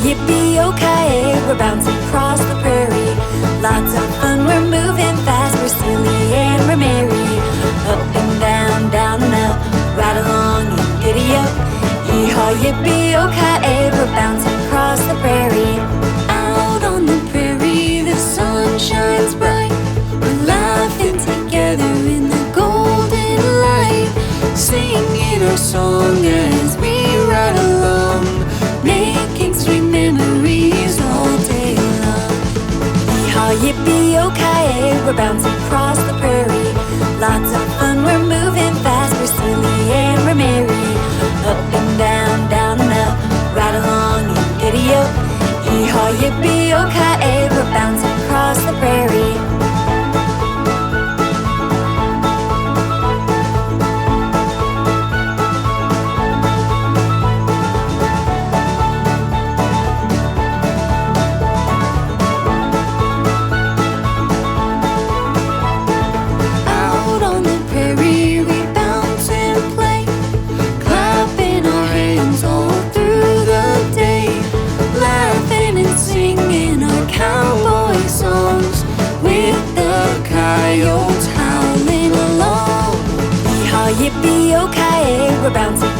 Yippie-Yo-Ki-Yay, we're bouncing across the prairie. Lots of fun, we're moving fast, we're silly and we're merry. Up and down, down and up, right along and giddy up. Yeehaw, Yippie-Yo-Ki-Yay, we're bouncing across the prairie. Out on the prairie, the sun shines bright. We're laughing together in the golden light, singing our song as we ride along, making sweet memories all day long. Yeehaw, Yippie-Yo-Ki-Yay, we're bouncing across the prairie. Lots of fun, we're moving fast, we're silly and we're merry. Up and down, down and up, right along and giddy up. Yeehaw, Yippie-Yo-Ki-Yay, we're bouncing across the prairie. Cowboy songs with the coyotes howling along. Yeehaw, Yippie-Yo-Ki-Yay, we're bouncing